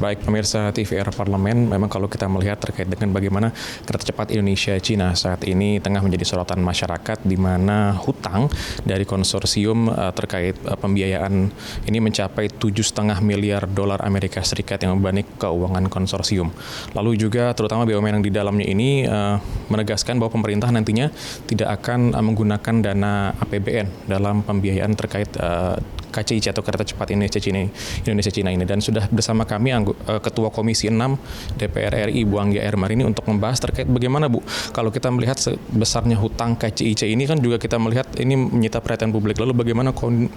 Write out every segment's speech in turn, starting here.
Baik pemirsa TVR Parlemen, memang kalau kita melihat terkait dengan bagaimana kereta cepat Indonesia-Cina saat ini tengah menjadi sorotan masyarakat, di mana hutang dari konsorsium terkait pembiayaan ini mencapai 7,5 miliar dolar Amerika Serikat yang membebani keuangan konsorsium. Lalu juga terutama BUMN yang di dalamnya ini menegaskan bahwa pemerintah nantinya tidak akan menggunakan dana APBN dalam pembiayaan terkait KCIC atau Kereta Cepat Indonesia-Cina ini. Dan sudah bersama kami Ketua Komisi 6 DPR RI Bu Anggia Air Marini untuk membahas terkait bagaimana Bu, kalau kita melihat sebesarnya hutang KCIC ini kan juga kita melihat ini menyita perhatian publik. Lalu bagaimana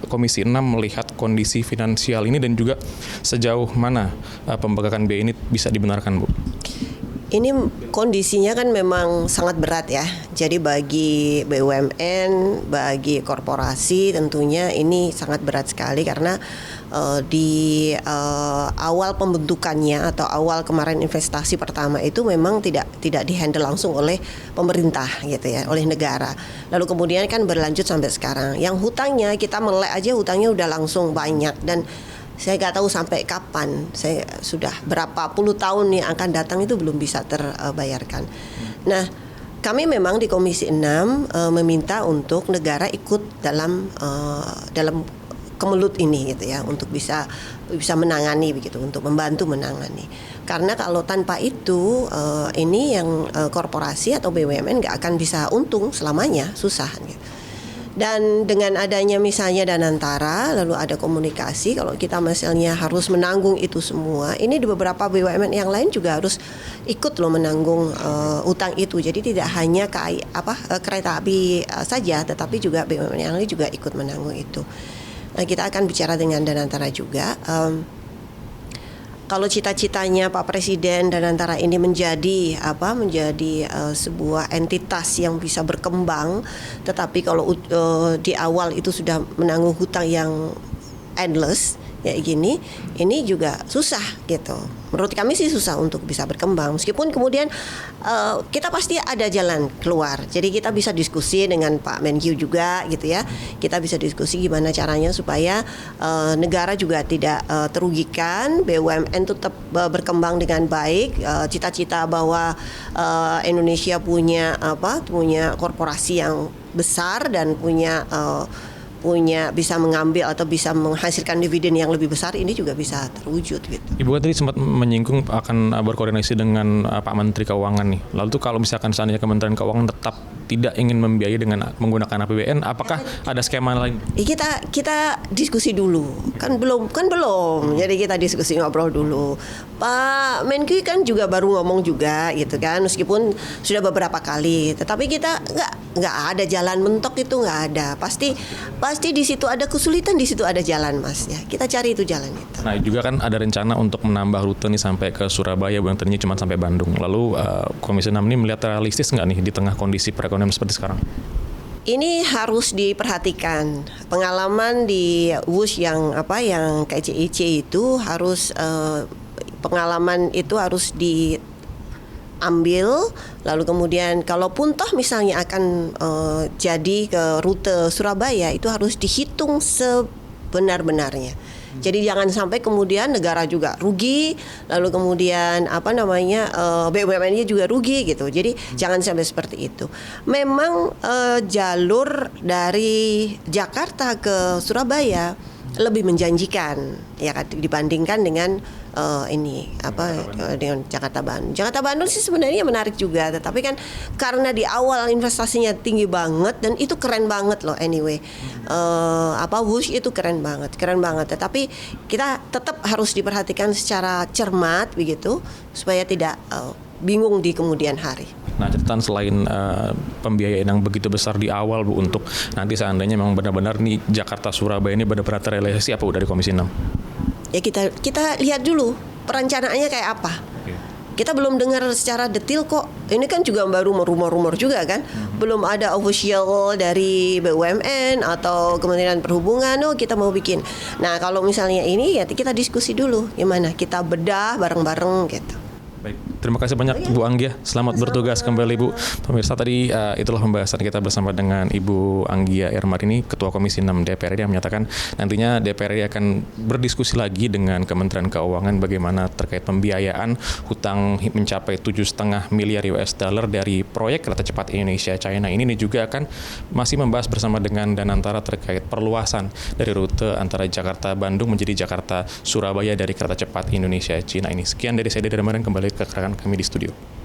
Komisi 6 melihat kondisi finansial ini dan juga sejauh mana pembengkakan BI ini bisa dibenarkan Bu? Ini kondisinya kan memang sangat berat ya. Jadi bagi BUMN, bagi korporasi tentunya ini sangat berat sekali karena di awal pembentukannya atau awal kemarin investasi pertama itu memang tidak dihandle langsung oleh pemerintah gitu ya, oleh negara. Lalu kemudian kan berlanjut sampai sekarang. Yang hutangnya kita melek aja hutangnya udah langsung banyak dan saya nggak tahu sampai kapan, saya sudah berapa puluh tahun yang akan datang itu belum bisa terbayarkan. Nah, kami memang di Komisi 6 meminta untuk negara ikut dalam kemelut ini gitu ya, untuk bisa menangani begitu, untuk membantu menangani. Karena kalau tanpa itu ini yang korporasi atau BUMN nggak akan bisa untung selamanya, susah gitu. Dan dengan adanya misalnya Danantara, lalu ada komunikasi, kalau kita misalnya harus menanggung itu semua, ini di beberapa BUMN yang lain juga harus ikut loh menanggung utang itu. Jadi tidak hanya kereta api saja, tetapi juga BUMN yang lain juga ikut menanggung itu. Nah, kita akan bicara dengan Danantara juga. Kalau cita-citanya Pak Presiden Danantara ini menjadi sebuah entitas yang bisa berkembang, tetapi kalau di awal itu sudah menanggung hutang yang endless kayak gini, ini juga susah gitu. Menurut kami sih susah untuk bisa berkembang. Meskipun kemudian kita pasti ada jalan keluar. Jadi kita bisa diskusi dengan Pak Menkyu juga gitu ya. Kita bisa diskusi gimana caranya supaya negara juga tidak terugikan, BUMN tetap berkembang dengan baik. Cita-cita bahwa Indonesia punya korporasi yang besar dan punya bisa mengambil atau bisa menghasilkan dividen yang lebih besar, ini juga bisa terwujud gitu. Ibu kan tadi sempat menyinggung akan berkoordinasi dengan Pak Menteri Keuangan nih. Lalu tuh kalau misalkan seandainya Kementerian Keuangan tetap tidak ingin membiayai dengan menggunakan APBN, apakah ada skema lain? Kita diskusi dulu. Kan belum. Jadi kita diskusi, ngobrol dulu. Pak Menkyu kan juga baru ngomong juga gitu kan, meskipun sudah beberapa kali. Tetapi kita nggak ada jalan mentok, itu nggak ada. Pasti di situ ada kesulitan, di situ ada jalan Mas ya. Kita cari itu jalan itu. Nah juga kan ada rencana untuk menambah rute nih sampai ke Surabaya, yang tadinya cuma sampai Bandung. Lalu Komisi 6 ini melihat realistis nggak nih di tengah kondisi perekonomian seperti sekarang? Ini harus diperhatikan. Pengalaman di WUS yang KCIC itu harus pengalaman itu harus diambil, lalu kemudian kalaupun toh misalnya akan jadi ke rute Surabaya, itu harus dihitung sebenar-benarnya. Jadi jangan sampai kemudian negara juga rugi, lalu kemudian BUMN-nya juga rugi gitu. Jadi jangan sampai seperti itu. Memang jalur dari Jakarta ke Surabaya lebih menjanjikan ya dibandingkan dengan dengan Jakarta Bandung. Jakarta Bandung sih sebenarnya menarik juga, tetapi kan karena di awal investasinya tinggi banget dan itu keren banget loh anyway. WUS itu keren banget. Tetapi kita tetap harus diperhatikan secara cermat begitu supaya tidak bingung di kemudian hari. Nah, catatan selain pembiayaan yang begitu besar di awal Bu, untuk nanti seandainya memang benar-benar nih Jakarta Surabaya ini benar-benar terrealisasi, apa Bu dari Komisi 6? Ya kita lihat dulu perencanaannya kayak apa. Kita belum dengar secara detail kok. Ini kan juga baru rumor-rumor juga kan. Belum ada official dari BUMN atau Kementerian Perhubungan, kita mau bikin. Nah, kalau misalnya ini ya kita diskusi dulu gimana kita bedah bareng-bareng gitu. Baik. Terima kasih banyak Bu Anggia. Selamat bertugas kembali Bu. Pemirsa, tadi itulah pembahasan kita bersama dengan Ibu Anggia Ermarini, Ketua Komisi 6 DPR yang menyatakan nantinya DPR akan berdiskusi lagi dengan Kementerian Keuangan bagaimana terkait pembiayaan hutang mencapai 7,5 miliar US dollar dari proyek kereta cepat Indonesia China ini juga akan masih membahas bersama dengan Danantara terkait perluasan dari rute antara Jakarta Bandung menjadi Jakarta Surabaya dari kereta cepat Indonesia China ini. Sekian dari saya, Dede Ramadan, kembali ke rekan kami di studio.